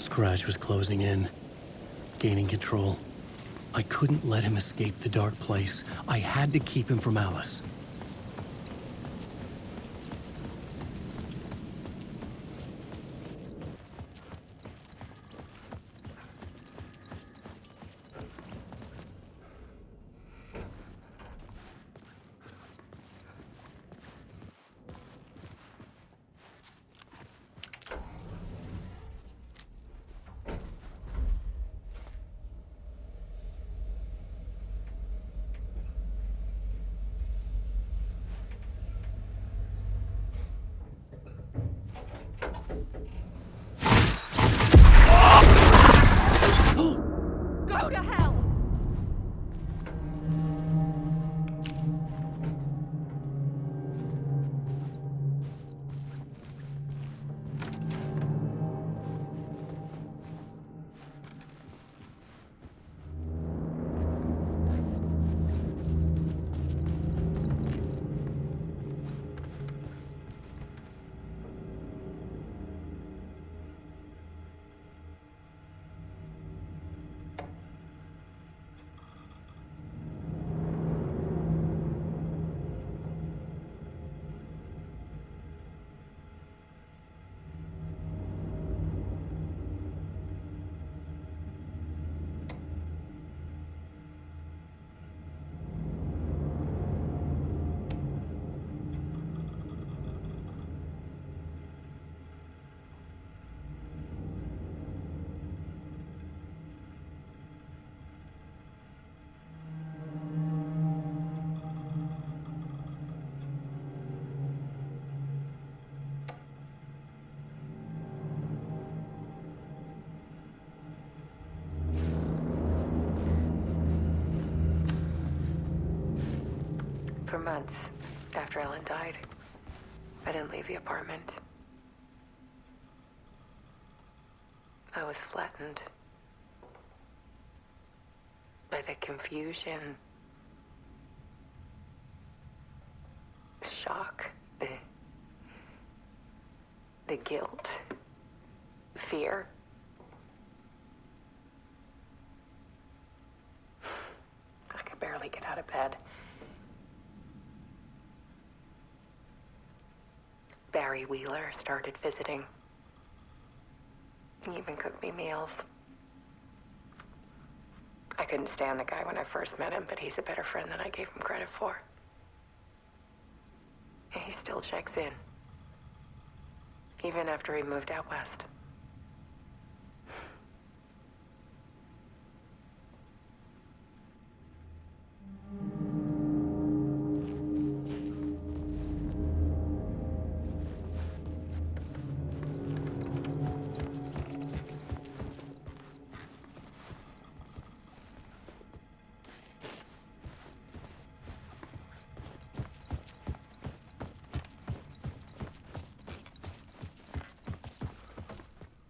Scratch was closing in, gaining control. I couldn't let him escape the dark place. I had to keep him from Alice. Go to hell! For months after Ellen died, I didn't leave the apartment. I was flattened by the confusion, the shock, the guilt, the fear. I could barely get out of bed. Barry Wheeler started visiting. He even cooked me meals. I couldn't stand the guy when I first met him, but he's a better friend than I gave him credit for. And he still checks in, even after he moved out west.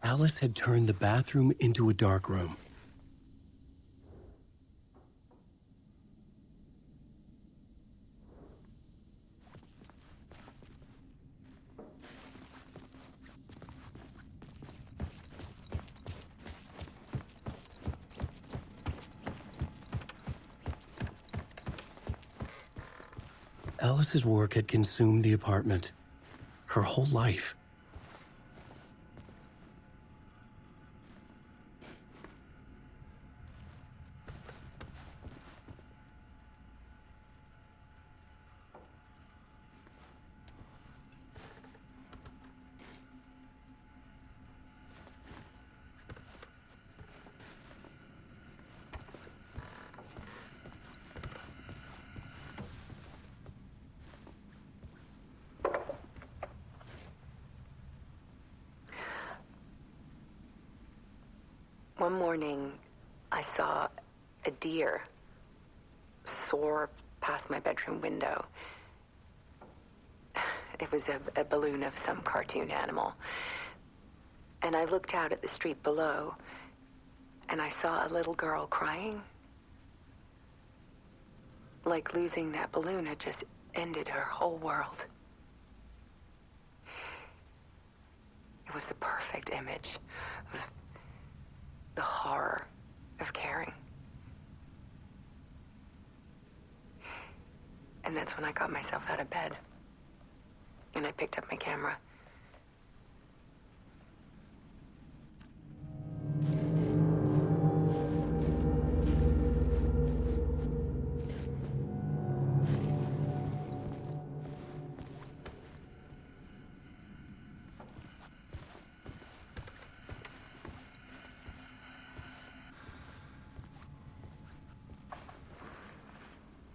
Alice had turned the bathroom into a dark room. Alice's work had consumed the apartment, her whole life. One morning, I saw a deer soar past my bedroom window. It was a balloon of some cartoon animal. And I looked out at the street below, and I saw a little girl crying. Like losing that balloon had just ended her whole world. It was the perfect image of The horror of caring. And that's when I got myself out of bed. And I picked up my camera.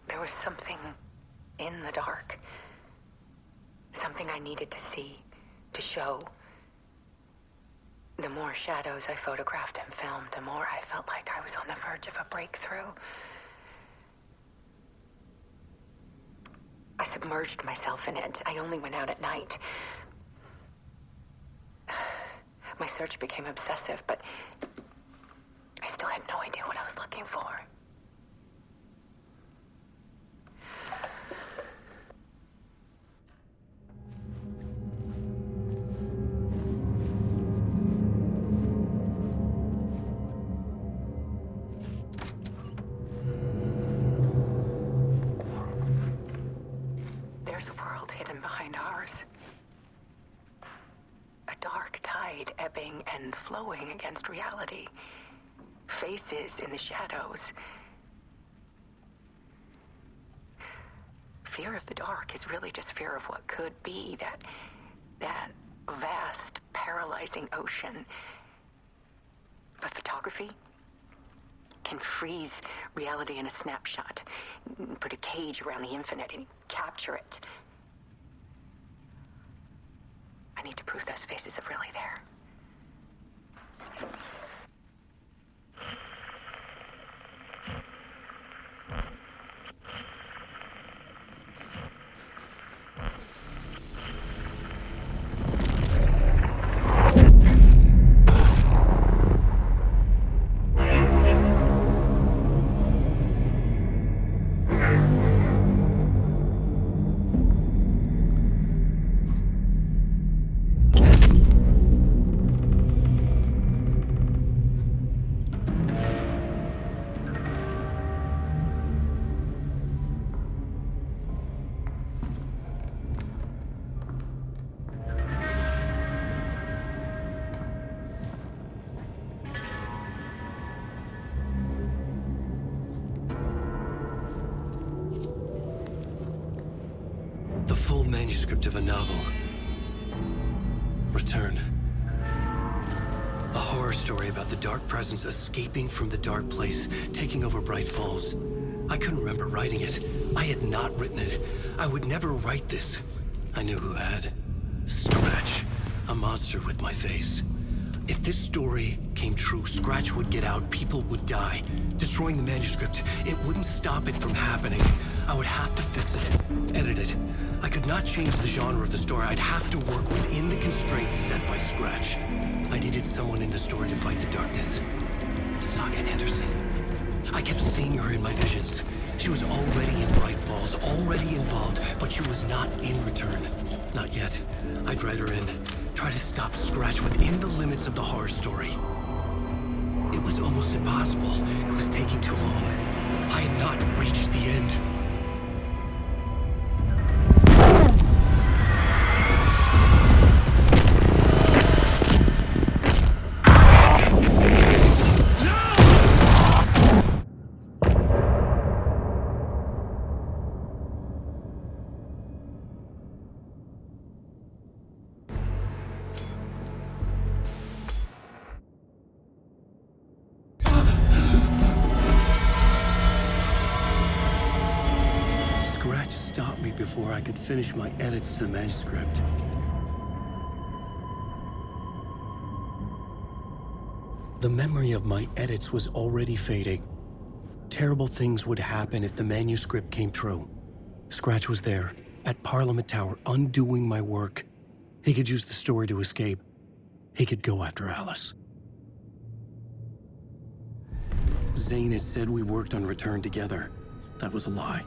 There was something in the dark. Something I needed to see, to show. The more shadows I photographed and filmed, the more I felt like I was on the verge of a breakthrough. I submerged myself in it. I only went out at night. My search became obsessive, but I still had no idea what I was looking for. There's a world hidden behind ours. A dark tide ebbing and flowing against reality. Faces in the shadows. Fear of the dark is really just fear of what could be, that vast, paralyzing ocean. But photography can freeze reality in a snapshot, put a cage around the infinite and capture it. I need to prove those faces are really there. The full manuscript of a novel. Return. A horror story about the dark presence escaping from the dark place, taking over Bright Falls. I couldn't remember writing it. I had not written it. I would never write this. I knew who had. Scratch. A monster with my face. If this story came true, Scratch would get out, people would die. Destroying the manuscript, it wouldn't stop it from happening. I would have to fix it, edit it. I could not change the genre of the story. I'd have to work within the constraints set by Scratch. I needed someone in the story to fight the darkness. Saga Anderson. I kept seeing her in my visions. She was already in Bright Falls, already involved, but she was not in Return. Not yet. I'd write her in. Try to stop Scratch within the limits of the horror story. It was almost impossible. It was taking too long. I had not reached the end. Stopped me before I could finish my edits to the manuscript. The memory of my edits was already fading. Terrible things would happen if the manuscript came true. Scratch was there, at Parliament Tower, undoing my work. He could use the story to escape. He could go after Alice. Zane had said we worked on Return together. That was a lie.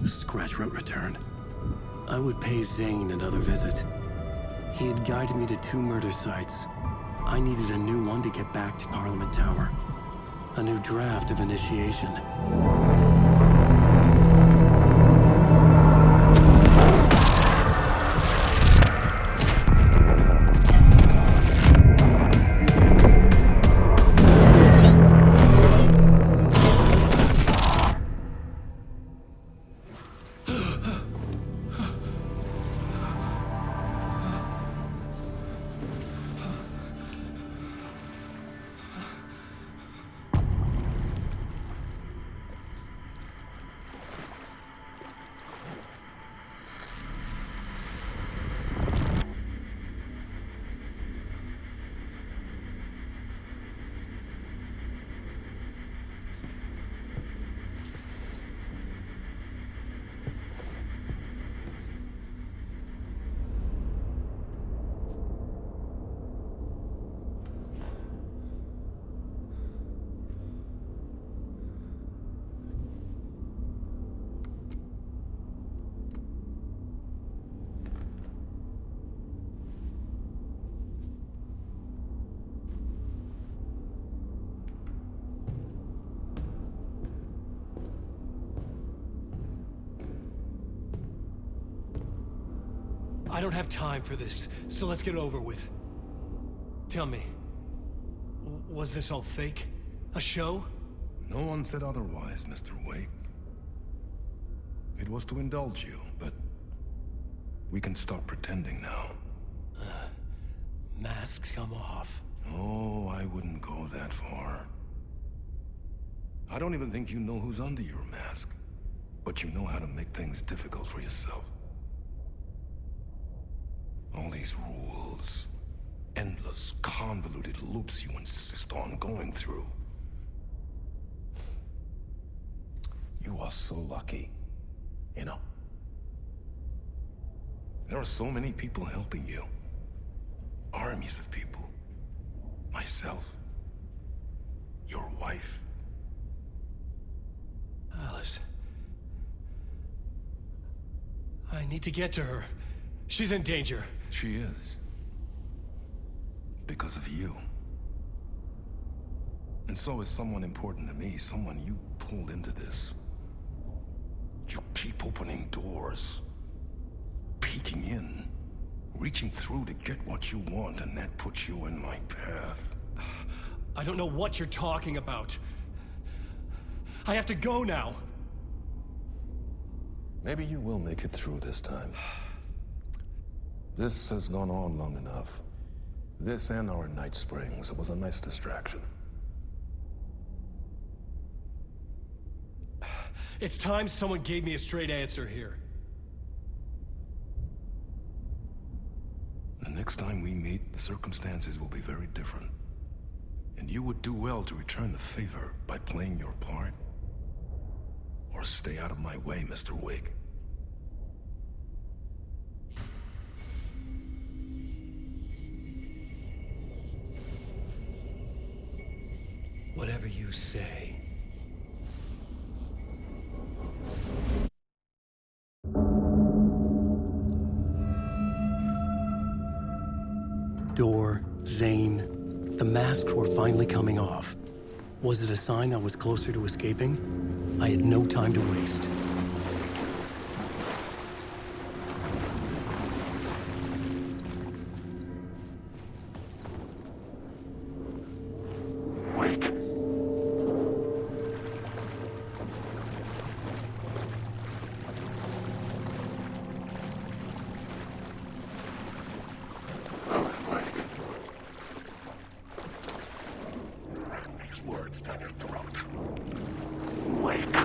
Scratch wrote Return. I would pay Zane another visit. He had guided me to 2 murder sites. I needed a new one to get back to Parliament Tower. A new draft of initiation. I don't have time for this, so let's get it over with. Tell me, was this all fake? A show? No one said otherwise, Mr. Wake. It was to indulge you, but we can stop pretending now. Masks come off. Oh, I wouldn't go that far. I don't even think you know who's under your mask, but you know how to make things difficult for yourself. All these rules, endless, convoluted loops you insist on going through. You are so lucky, you know. There are so many people helping you. Armies of people. Myself. Your wife. Alice. I need to get to her. She's in danger. She is. Because of you. And so is someone important to me, someone you pulled into this. You keep opening doors. Peeking in. Reaching through to get what you want, and that puts you in my path. I don't know what you're talking about. I have to go now. Maybe you will make it through this time. This has gone on long enough. This and our night springs. It was a nice distraction. It's time someone gave me a straight answer here. The next time we meet, the circumstances will be very different. And you would do well to return the favor by playing your part. Or stay out of my way, Mr. Wake. Whatever you say. Door, Zane, the masks were finally coming off. Was it a sign I was closer to escaping? I had no time to waste. Wake! Words down your throat. Wake.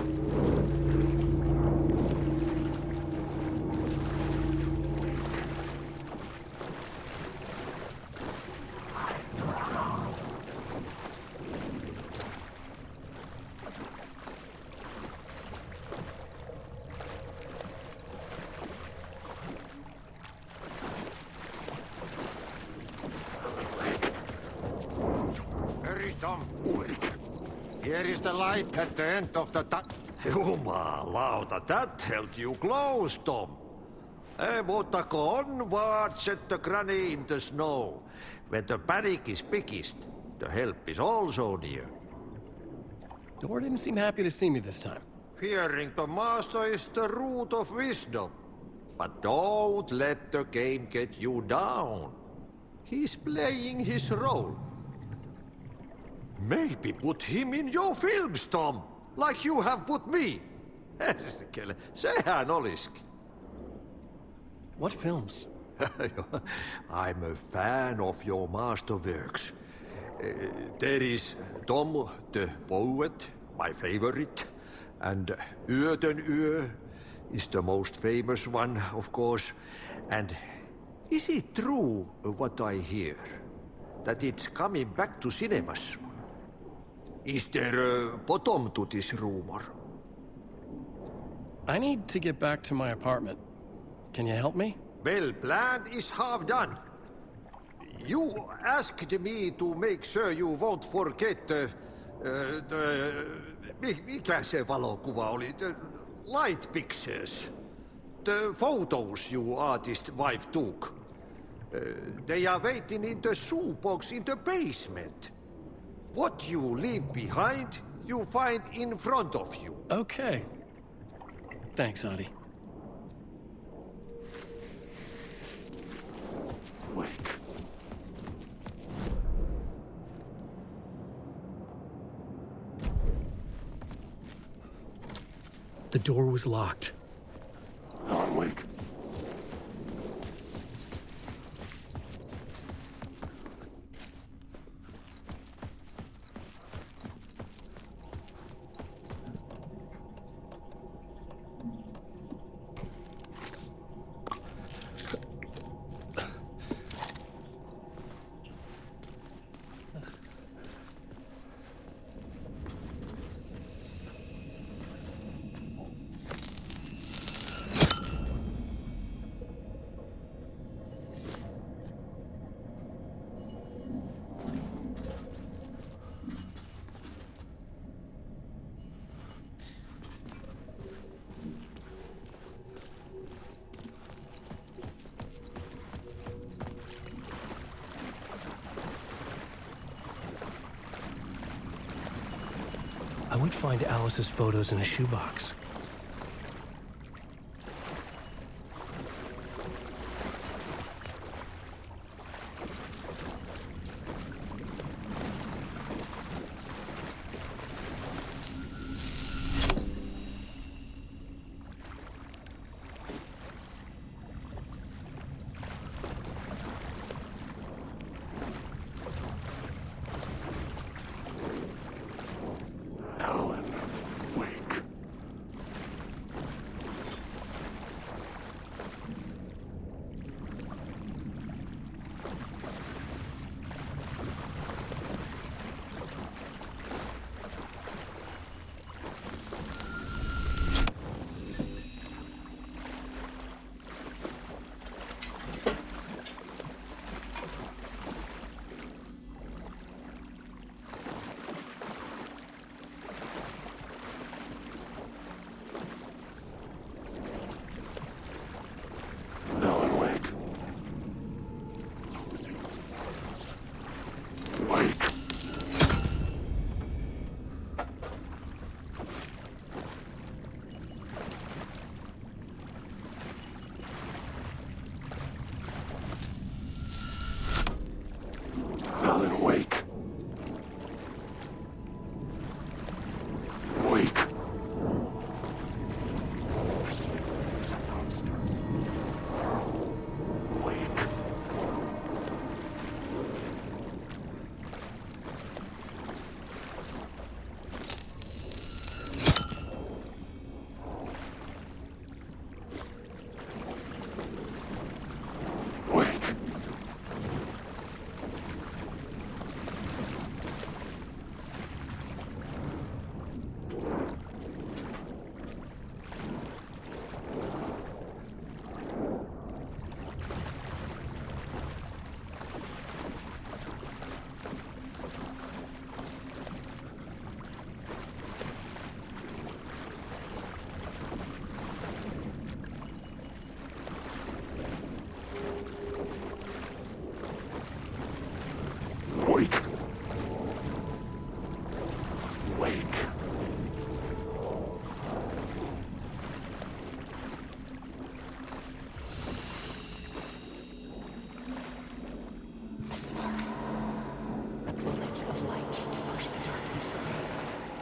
Hurry, Tom. Here is the light at the end of the Jumalauta, that held you close, Tom. Mutta on what set the granny in the snow. When the panic is biggest, the help is also near. Door didn't seem happy to see me this time. Fearing the master is the root of wisdom. But don't let the game get you down. He's playing his role. Maybe put him in your films, Tom, like you have put me. Sehän olisikin. What films? I'm a fan of your masterworks. There is Tom the Poet, my favorite, and Yöden Yö is the most famous one, of course. And is it true what I hear? That it's coming back to cinemas soon? Is there a bottom to this rumor? I need to get back to my apartment. Can you help me? Well, plan is half done. You asked me to make sure you won't forget mikä se valokuva oli? The light pictures. The photos you artist wife took. They are waiting in the shoebox in the basement. What you leave behind, you find in front of you. Okay. Thanks, Adi. Wake. The door was locked. On, Wake. I would find Alice's photos in a shoebox. Alan, wake.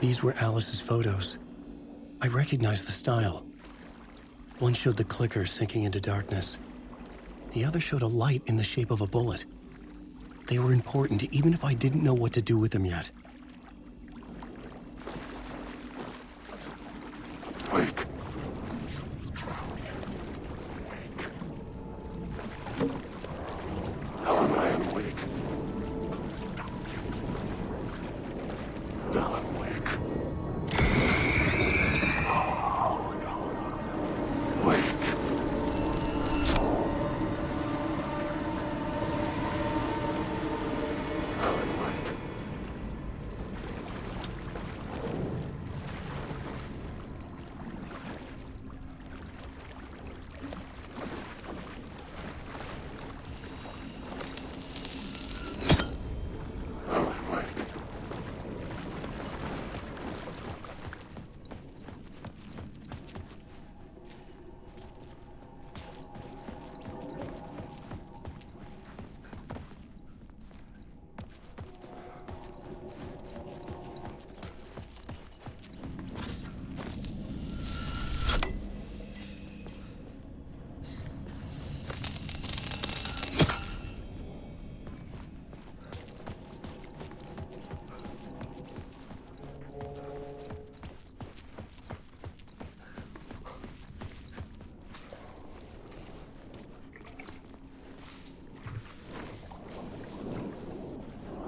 These were Alice's photos. I recognized the style. One showed the clicker sinking into darkness. The other showed a light in the shape of a bullet. They were important, even if I didn't know what to do with them yet. Wake. Helen, I am awake. Helen, wake. Wake. Helen, wake.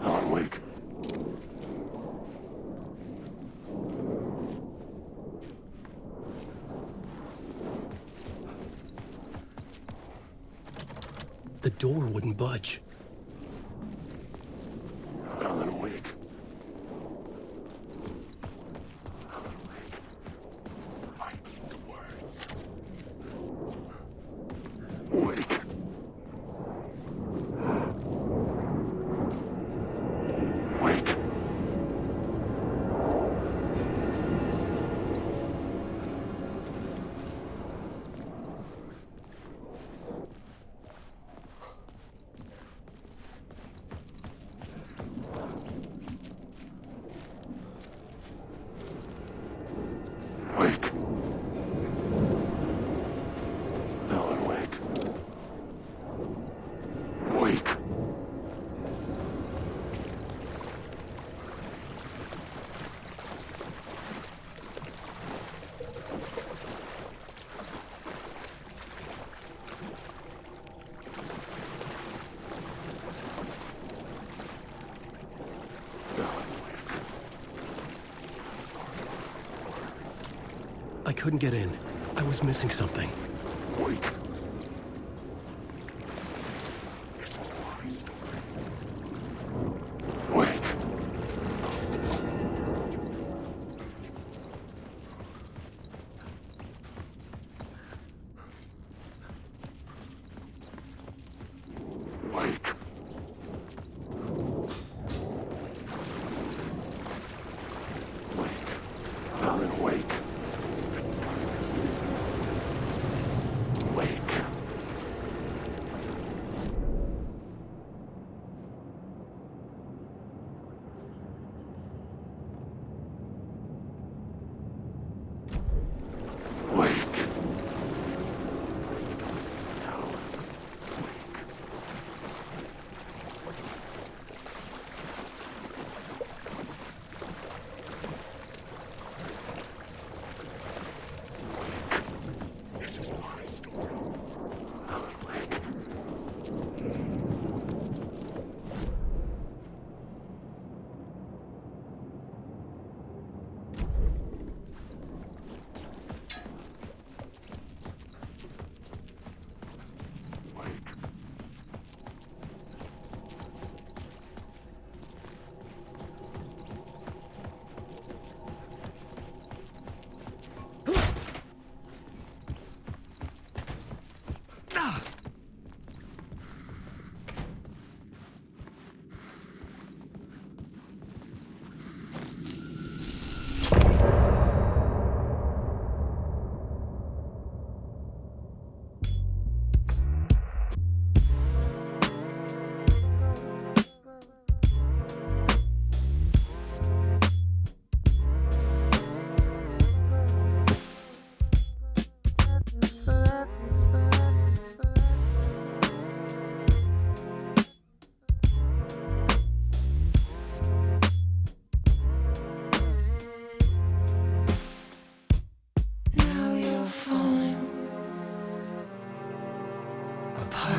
Helen, wake. The door wouldn't budge. Helen, wake. Helen, wake. I need the words. Wake. Wake. Wake. Helen, wake. Wake. I couldn't get in. I was missing something. Wake. Wake. Wake. Wake. Helen, wake. apart.